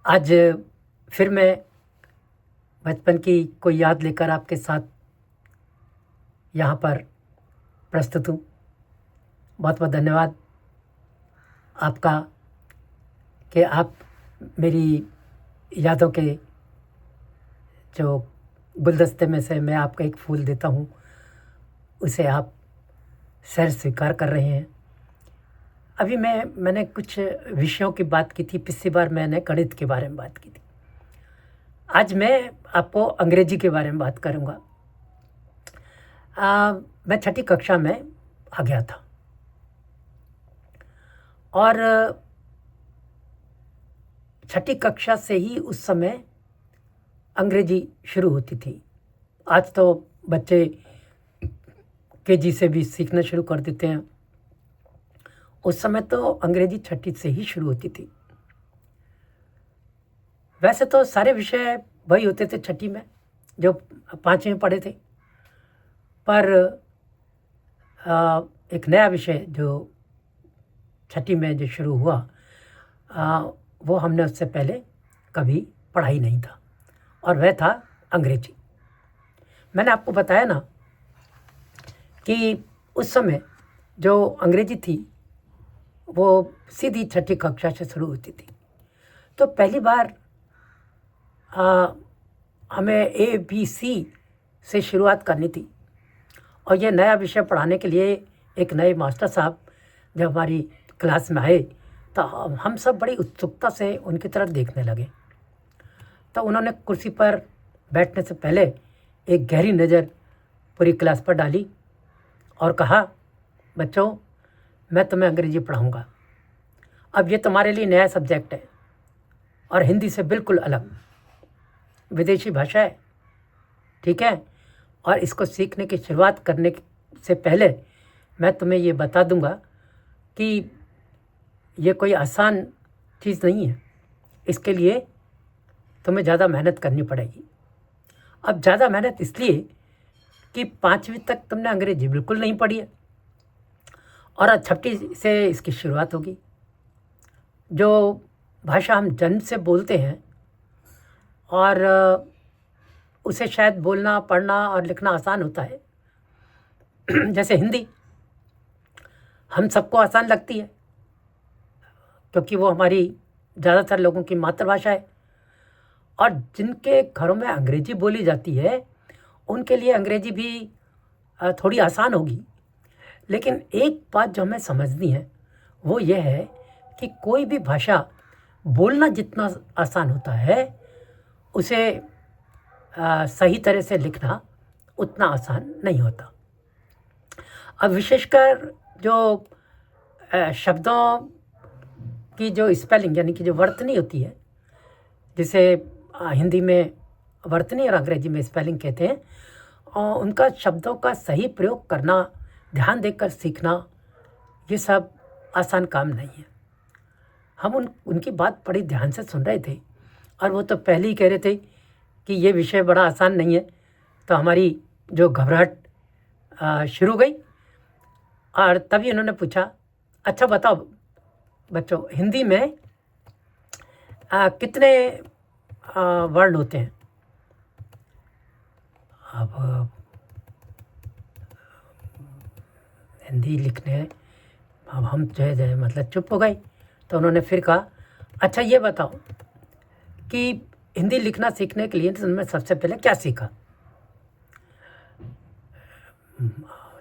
आज फिर मैं बचपन की कोई याद लेकर आपके साथ यहाँ पर प्रस्तुत हूँ। बहुत बहुत धन्यवाद आपका कि आप मेरी यादों के जो गुलदस्ते में से मैं आपको एक फूल देता हूँ, उसे आप सर स्वीकार कर रहे हैं। अभी मैंने कुछ विषयों की बात की थी। पिछली बार मैंने गणित के बारे में बात की थी। आज मैं आपको अंग्रेजी के बारे में बात करूँगा। मैं छठी कक्षा में आ गया था और छठी कक्षा से ही उस समय अंग्रेजी शुरू होती थी। आज तो बच्चे केजी से भी सीखना शुरू कर देते हैं। उस समय तो अंग्रेजी छठी से ही शुरू होती थी। वैसे तो सारे विषय वही होते थे छठी में जो 5वीं में पढ़े थे, पर एक नया विषय जो छठी में जो शुरू हुआ वो हमने उससे पहले कभी पढ़ा ही नहीं था, और वह था अंग्रेजी। मैंने आपको बताया ना कि उस समय जो अंग्रेजी थी वो सीधी छठी कक्षा से शुरू होती थी। तो पहली बार हमें ABC से शुरुआत करनी थी, और ये नया विषय पढ़ाने के लिए एक नए मास्टर साहब जब हमारी क्लास में आए तो हम सब बड़ी उत्सुकता से उनकी तरफ देखने लगे। तो उन्होंने कुर्सी पर बैठने से पहले एक गहरी नज़र पूरी क्लास पर डाली और कहा, बच्चों, मैं तुम्हें अंग्रेजी पढ़ाऊँगा। अब ये तुम्हारे लिए नया सब्जेक्ट है और हिंदी से बिल्कुल अलग विदेशी भाषा है, ठीक है? और इसको सीखने की शुरुआत करने से पहले मैं तुम्हें ये बता दूंगा कि ये कोई आसान चीज़ नहीं है। इसके लिए तुम्हें ज़्यादा मेहनत करनी पड़ेगी। अब ज़्यादा मेहनत इसलिए कि 5वीं तक तुमने अंग्रेजी बिल्कुल नहीं पढ़ी है और आज छठी से इसकी शुरुआत होगी। जो भाषा हम जन्म से बोलते हैं और उसे शायद बोलना, पढ़ना और लिखना आसान होता है, जैसे हिंदी हम सबको आसान लगती है क्योंकि वो हमारी ज़्यादातर लोगों की मातृभाषा है, और जिनके घरों में अंग्रेजी बोली जाती है उनके लिए अंग्रेजी भी थोड़ी आसान होगी। लेकिन एक बात जो हमें समझनी है वो ये है कि कोई भी भाषा बोलना जितना आसान होता है उसे सही तरह से लिखना उतना आसान नहीं होता। अब विशेषकर जो शब्दों की जो स्पेलिंग यानी कि जो वर्तनी होती है, जिसे हिंदी में वर्तनी और अंग्रेजी में स्पेलिंग कहते हैं, और उनका शब्दों का सही प्रयोग करना, ध्यान देकर सीखना, ये सब आसान काम नहीं है। हम उनकी बात बड़ी ध्यान से सुन रहे थे और वो तो पहले ही कह रहे थे कि ये विषय बड़ा आसान नहीं है। तो हमारी जो घबराहट शुरू हो गई, और तभी उन्होंने पूछा, अच्छा बताओ बच्चों, हिंदी में कितने वर्ण होते हैं? अब हिंदी लिखने अब हम जो है मतलब चुप हो गए। तो उन्होंने फिर कहा, अच्छा ये बताओ कि हिंदी लिखना सीखने के लिए तुमने सबसे पहले क्या सीखा?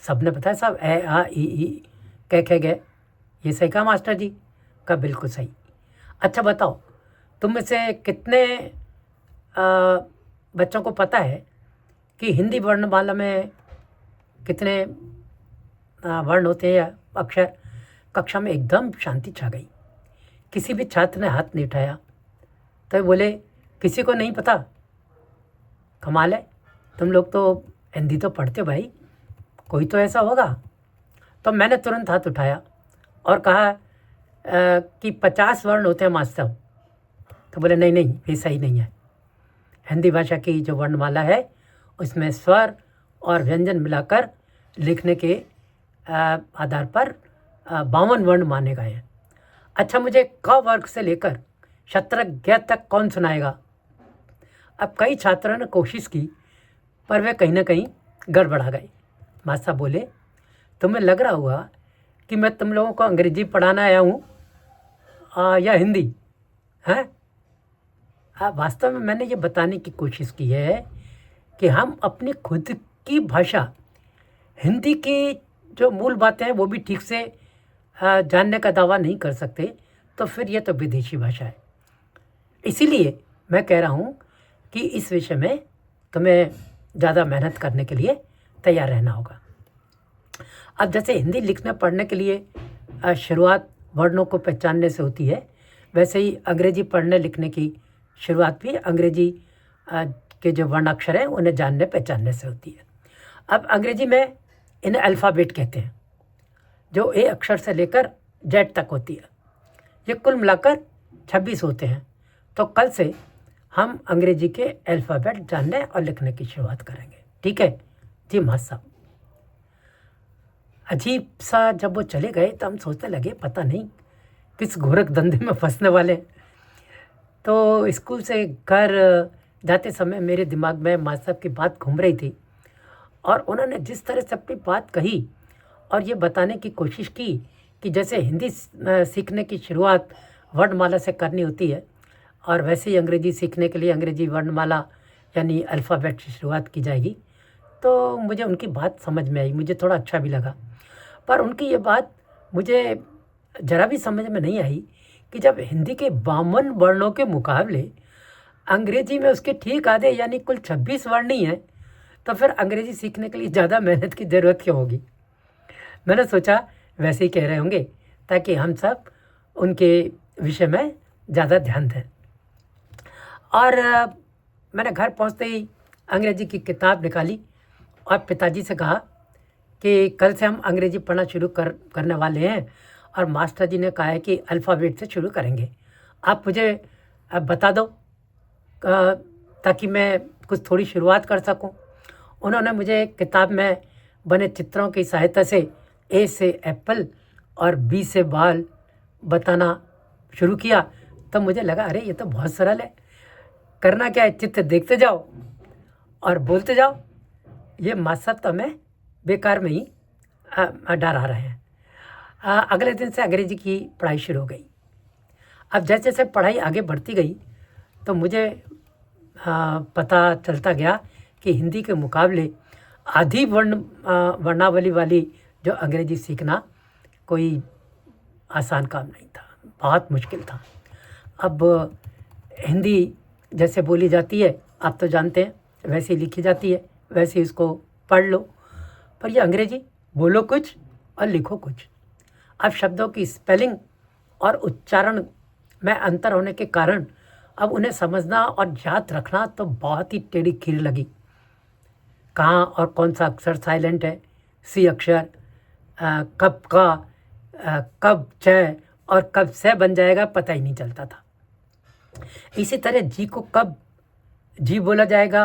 सबने बताया, साहब ए आ ई कह गए। ये सही कहा मास्टर जी? का बिल्कुल सही। अच्छा बताओ, तुम में से कितने बच्चों को पता है कि हिंदी वर्णमाला में कितने वर्ण होते हैं या अक्षर? कक्षा में एकदम शांति छा गई। किसी भी छात्र ने हाथ नहीं उठाया। तो बोले, किसी को नहीं पता? कमाल है, तुम लोग तो हिंदी तो पढ़ते हो भाई, कोई तो ऐसा होगा। तो मैंने तुरंत हाथ उठाया और कहा कि 50 वर्ण होते हैं मास्टर। तो बोले, नहीं, ये सही नहीं है। हिंदी भाषा की जो वर्णमाला है उसमें स्वर और व्यंजन मिलाकर लिखने के आधार पर 52 वर्ण माने गए हैं। अच्छा, मुझे क वर्ग से लेकर शत्रज्ञ तक कौन सुनाएगा। अब कई छात्रों ने कोशिश की पर वे कहीं ना कहीं गड़बड़ा गए। मास्टर साहब बोले, तुम्हें लग रहा होगा कि मैं तुम लोगों को अंग्रेजी पढ़ाना आया हूँ या हिंदी है। वास्तव में मैंने ये बताने की कोशिश की है कि हम अपनी खुद की भाषा हिंदी की जो मूल बातें हैं वो भी ठीक से जानने का दावा नहीं कर सकते, तो फिर ये तो विदेशी भाषा है। इसीलिए मैं कह रहा हूँ कि इस विषय में तुम्हें ज़्यादा मेहनत करने के लिए तैयार रहना होगा। अब जैसे हिंदी लिखने पढ़ने के लिए शुरुआत वर्णों को पहचानने से होती है, वैसे ही अंग्रेजी पढ़ने लिखने की शुरुआत भी अंग्रेजी के जो वर्णाक्षर हैं उन्हें जानने पहचानने से होती है। अब अंग्रेजी में इन्हें अल्फ़ाबेट कहते हैं, जो ए अक्षर से लेकर जेड तक होती है। ये कुल मिलाकर 26 होते हैं। तो कल से हम अंग्रेजी के अल्फ़ाबेट जानने और लिखने की शुरुआत करेंगे, ठीक है जी मास्टर साहब। अजीब सा जब वो चले गए तो हम सोचने लगे पता नहीं किस गोरख धंधे में फंसने वाले। तो स्कूल से घर जाते समय मेरे दिमाग में मास्टर साहब की बात घूम रही थी और उन्होंने जिस तरह से अपनी बात कही और ये बताने की कोशिश की कि जैसे हिंदी सीखने की शुरुआत वर्णमाला से करनी होती है और वैसे ही अंग्रेजी सीखने के लिए अंग्रेजी वर्णमाला यानी अल्फ़ाबेट से शुरुआत की जाएगी, तो मुझे उनकी बात समझ में आई, मुझे थोड़ा अच्छा भी लगा। पर उनकी ये बात मुझे ज़रा भी समझ में नहीं आई कि जब हिंदी के 52 वर्णों के मुकाबले अंग्रेजी में उसके ठीक आधे यानी कुल 26 वर्ण ही हैं, तो फिर अंग्रेजी सीखने के लिए ज़्यादा मेहनत की ज़रूरत क्यों होगी। मैंने सोचा वैसे ही कह रहे होंगे ताकि हम सब उनके विषय में ज़्यादा ध्यान दें। और मैंने घर पहुंचते ही अंग्रेजी की किताब निकाली और पिताजी से कहा कि कल से हम अंग्रेजी पढ़ना शुरू करने वाले हैं और मास्टर जी ने कहा है कि अल्फ़ाबेट से शुरू करेंगे, आप मुझे बता दो ताकि मैं कुछ थोड़ी शुरुआत कर सकूं। उन्होंने मुझे किताब में बने चित्रों की सहायता से ए से एप्पल और बी से बाल बताना शुरू किया। तो मुझे लगा अरे ये तो बहुत सरल है, करना क्या है, चित्र देखते जाओ और बोलते जाओ। ये मास्टर साहब तो हमें बेकार में ही डरा रहे हैं। अगले दिन से अंग्रेजी की पढ़ाई शुरू हो गई। अब जैसे जैसे पढ़ाई आगे बढ़ती गई तो मुझे पता चलता गया कि हिंदी के मुकाबले आधी वर्णावली वाली जो अंग्रेजी सीखना कोई आसान काम नहीं था, बहुत मुश्किल था। अब हिंदी जैसे बोली जाती है आप तो जानते हैं, वैसे ही लिखी जाती है, वैसे ही इसको पढ़ लो। पर ये अंग्रेजी बोलो कुछ और लिखो कुछ। अब शब्दों की स्पेलिंग और उच्चारण में अंतर होने के कारण अब उन्हें समझना और याद रखना तो बहुत ही टेढ़ी खीर लगी। कहाँ और कौन सा अक्षर साइलेंट है, सी अक्षर कब का कब च और कब से बन जाएगा पता ही नहीं चलता था। इसी तरह जी को कब जी बोला जाएगा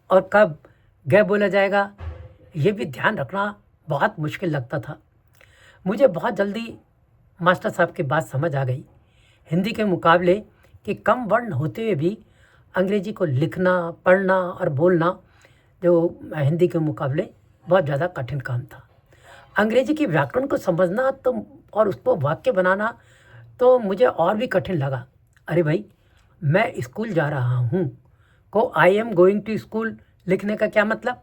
और कब ग बोला जाएगा, ये भी ध्यान रखना बहुत मुश्किल लगता था। मुझे बहुत जल्दी मास्टर साहब की बात समझ आ गई। हिंदी के मुकाबले कि कम वर्ण होते हुए भी अंग्रेजी को लिखना, पढ़ना और बोलना जो हिंदी के मुकाबले बहुत ज़्यादा कठिन काम था। अंग्रेजी की व्याकरण को समझना तो और उसको वाक्य बनाना तो मुझे और भी कठिन लगा। अरे भाई, मैं स्कूल जा रहा हूँ को I am going to school लिखने का क्या मतलब?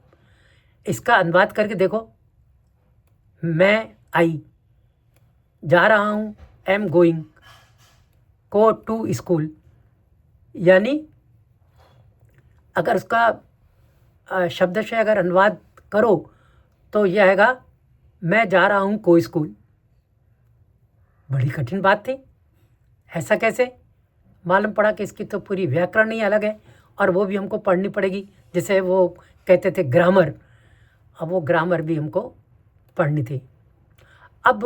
इसका अनुवाद करके देखो, मैं आई जा रहा हूँ, एम गोइंग को टू स्कूल, यानी अगर उसका शब्दशः अगर अनुवाद करो तो यह आएगा मैं जा रहा हूँ को स्कूल। बड़ी कठिन बात थी, ऐसा कैसे? मालूम पड़ा कि इसकी तो पूरी व्याकरण ही अलग है और वो भी हमको पढ़नी पड़ेगी, जैसे वो कहते थे ग्रामर। अब वो ग्रामर भी हमको पढ़नी थी। अब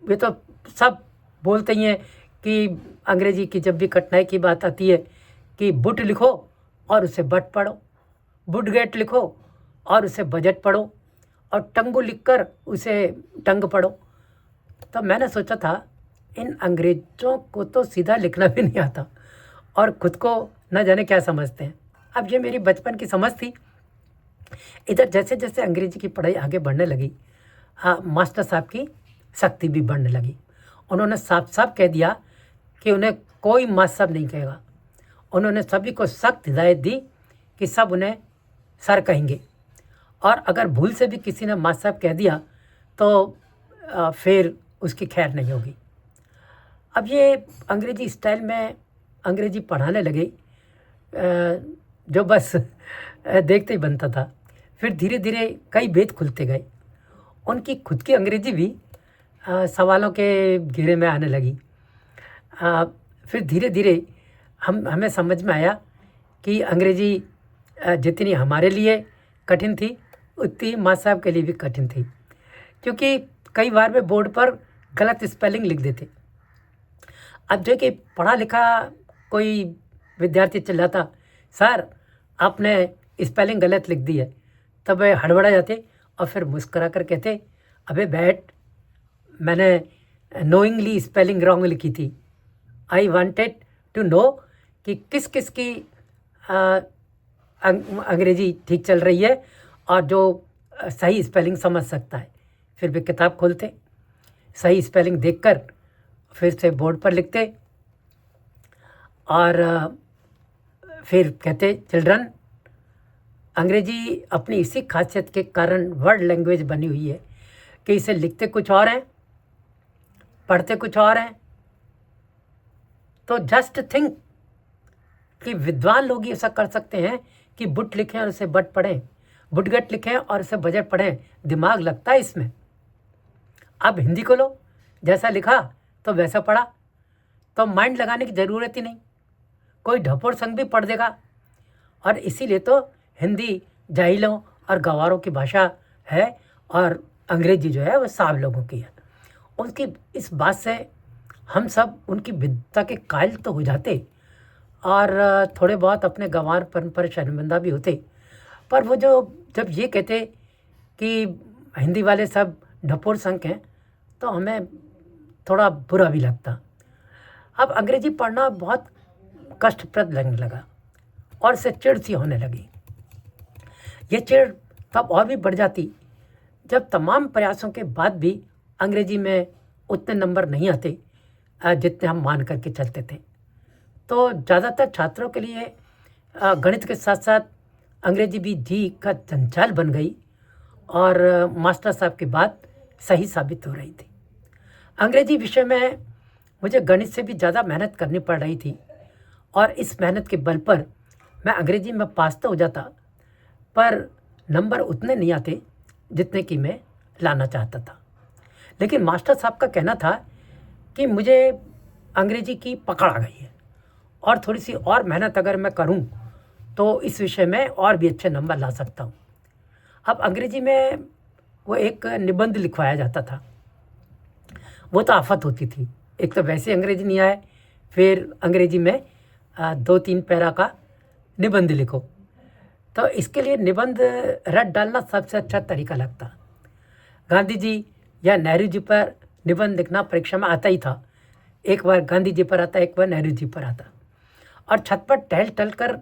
ये तो सब बोलते ही हैं कि अंग्रेजी की जब भी कठिनाई की बात आती है कि बुट लिखो और उसे बट पढ़ो, बुटगेट लिखो और उसे बजट पढ़ो और टंगू लिखकर उसे टंग पढ़ो। तो मैंने सोचा था इन अंग्रेज़ों को तो सीधा लिखना भी नहीं आता और खुद को न जाने क्या समझते हैं। अब ये मेरी बचपन की समझ थी। इधर जैसे जैसे अंग्रेजी की पढ़ाई आगे बढ़ने लगी, हाँ, मास्टर साहब की सख्ती भी बढ़ने लगी। उन्होंने साफ साफ कह दिया कि उन्हें कोई मास्टर साहब नहीं कहेगा। उन्होंने सभी को सख्त हिदायत दी कि सब उन्हें सर कहेंगे, और अगर भूल से भी किसी ने मास्टर साहब कह दिया तो फिर उसकी खैर नहीं होगी। अब ये अंग्रेजी स्टाइल में अंग्रेजी पढ़ाने लगे, जो बस देखते ही बनता था। फिर धीरे धीरे कई भेद खुलते गए। उनकी खुद की अंग्रेजी भी सवालों के घेरे में आने लगी। फिर धीरे धीरे हमें समझ में आया कि अंग्रेजी जितनी हमारे लिए कठिन थी उतनी माँ साहब के लिए भी कठिन थी, क्योंकि कई बार वे बोर्ड पर गलत स्पेलिंग लिख देते। अब जो कि पढ़ा लिखा कोई विद्यार्थी चिल्लाता, सर आपने स्पेलिंग गलत लिख दी है, तब वे हड़बड़ा जाते और फिर मुस्करा कर कहते, अबे बैठ, मैंने नोइंगली स्पेलिंग रॉन्ग लिखी थी। आई वांटेड टू नो कि किस किस की अंग्रेजी ठीक चल रही है और जो सही स्पेलिंग समझ सकता है। फिर वे किताब खोलते, सही स्पेलिंग देखकर फिर से बोर्ड पर लिखते और फिर कहते, चिल्ड्रन, अंग्रेजी अपनी इसी खासियत के कारण वर्ड लैंग्वेज बनी हुई है कि इसे लिखते कुछ और हैं, पढ़ते कुछ और हैं। तो जस्ट थिंक कि विद्वान लोग ही ऐसा कर सकते हैं कि बुट लिखें और उसे बट पढ़ें, बुटगट लिखें और उसे बजट पढ़ें। दिमाग लगता है इसमें। अब हिंदी को लो, जैसा लिखा तो वैसा पढ़ा, तो माइंड लगाने की ज़रूरत ही नहीं, कोई ढपोर संग भी पढ़ देगा। और इसीलिए तो हिंदी जाहिलों और गंवारों की भाषा है और अंग्रेजी जो है वो साहब लोगों की है। उनकी इस बात से हम सब उनकी विद्वता के कायल तो हो जाते और थोड़े बहुत अपने गंवारपन पर शर्मिंदा भी होते। पर वो जो जब ये कहते कि हिंदी वाले सब ढपोर संग हैं, तो हमें थोड़ा बुरा भी लगता। अब अंग्रेजी पढ़ना बहुत कष्टप्रद लगने लगा और इससे चिढ़ सी होने लगी। ये चिढ़ तब और भी बढ़ जाती जब तमाम प्रयासों के बाद भी अंग्रेजी में उतने नंबर नहीं आते जितने हम मान करके चलते थे। तो ज़्यादातर छात्रों के लिए गणित के साथ साथ अंग्रेजी भी जी का जंजाल बन गई और मास्टर साहब की बात सही साबित हो रही थी। अंग्रेजी विषय में मुझे गणित से भी ज़्यादा मेहनत करनी पड़ रही थी और इस मेहनत के बल पर मैं अंग्रेजी में पास तो हो जाता, पर नंबर उतने नहीं आते जितने कि मैं लाना चाहता था। लेकिन मास्टर साहब का कहना था कि मुझे अंग्रेजी की पकड़ आ गई है और थोड़ी सी और मेहनत अगर मैं करूं तो इस विषय में और भी अच्छे नंबर ला सकता हूं। अब अंग्रेजी में वो एक निबंध लिखवाया जाता था, वो तो आफत होती थी। एक तो वैसे अंग्रेजी नहीं आए, फिर अंग्रेजी में 2-3 पैरा का निबंध लिखो, तो इसके लिए निबंध रट डालना सबसे अच्छा तरीका लगता। गांधी जी या नेहरू जी पर निबंध लिखना परीक्षा में आता ही था। एक बार गांधी जी पर आता, एक बार नेहरू जी पर आता, और छत पर टहल टहल कर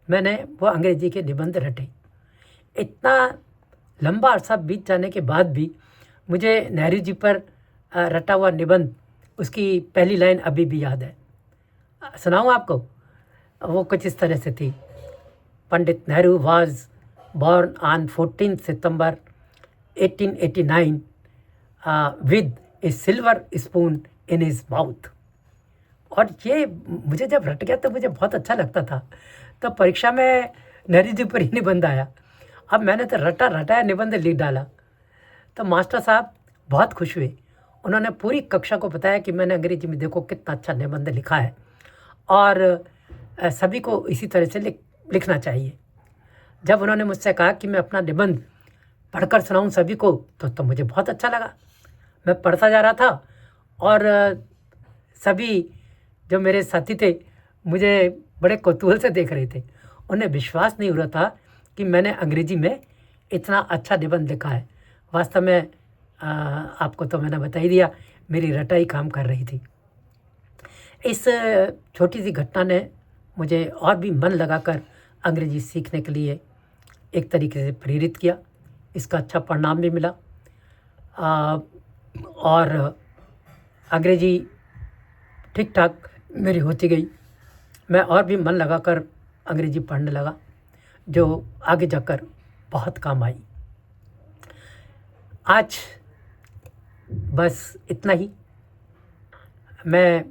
मैंने वो अंग्रेजी के निबंध रटे। इतना लंबा अरसा बीत जाने के बाद भी मुझे नेहरू जी पर रटा हुआ निबंध, उसकी पहली लाइन अभी भी याद है। सुनाऊँ आपको? वो कुछ इस तरह से थी, Pandit Nehru was born on 14th September 1889 with a silver spoon in his mouth। और ये मुझे जब रट गया तो मुझे बहुत अच्छा लगता था। तो परीक्षा में नेहरू जी पर ही निबंध आया। अब मैंने तो रटाया निबंध लिख डाला, तो मास्टर साहब बहुत खुश हुए। उन्होंने पूरी कक्षा को बताया कि मैंने अंग्रेजी में देखो कितना अच्छा निबंध लिखा है और सभी को इसी तरह से लिखना चाहिए। जब उन्होंने मुझसे कहा कि मैं अपना निबंध पढ़कर सुनाऊं सभी को, तो मुझे बहुत अच्छा लगा। मैं पढ़ता जा रहा था और सभी जो मेरे साथी थे मुझे बड़े कौतूहल से देख रहे थे। उन्हें विश्वास नहीं हो रहा था कि मैंने अंग्रेजी में इतना अच्छा निबंध लिखा है। वास्तव में आपको तो मैंने बता ही दिया, मेरी रटाई काम कर रही थी। इस छोटी सी घटना ने मुझे और भी मन लगाकर अंग्रेजी सीखने के लिए एक तरीके से प्रेरित किया। इसका अच्छा परिणाम भी मिला और अंग्रेजी ठीक ठाक मेरी होती गई। मैं और भी मन लगाकर अंग्रेजी पढ़ने लगा, जो आगे जाकर बहुत काम आई। आज बस इतना ही। मैं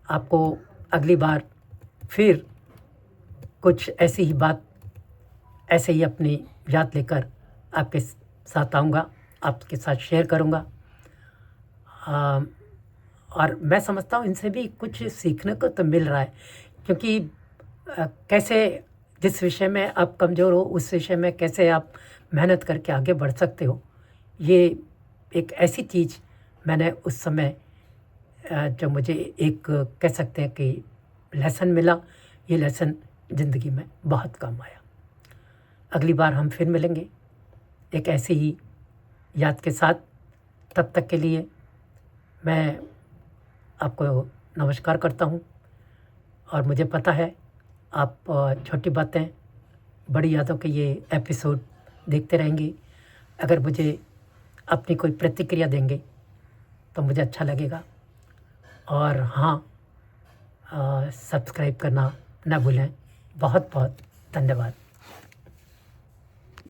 आपको अगली बार फिर कुछ ऐसी ही बात, ऐसे ही अपनी याद लेकर आपके साथ आऊँगा, आपके साथ शेयर करूँगा। और मैं समझता हूँ इनसे भी कुछ सीखने को तो मिल रहा है, क्योंकि कैसे जिस विषय में आप कमज़ोर हो उस विषय में कैसे आप मेहनत करके आगे बढ़ सकते हो, ये एक ऐसी चीज़ मैंने उस समय जो मुझे एक कह सकते हैं कि लेसन मिला, ये लेसन ज़िंदगी में बहुत काम आया। अगली बार हम फिर मिलेंगे एक ऐसी ही याद के साथ। तब तक के लिए मैं आपको नमस्कार करता हूँ। और मुझे पता है आप छोटी बातें बड़ी यादों के ये एपिसोड देखते रहेंगे। अगर मुझे अपनी कोई प्रतिक्रिया देंगे तो मुझे अच्छा लगेगा। और हाँ, सब्सक्राइब करना ना भूलें। बहुत बहुत धन्यवाद।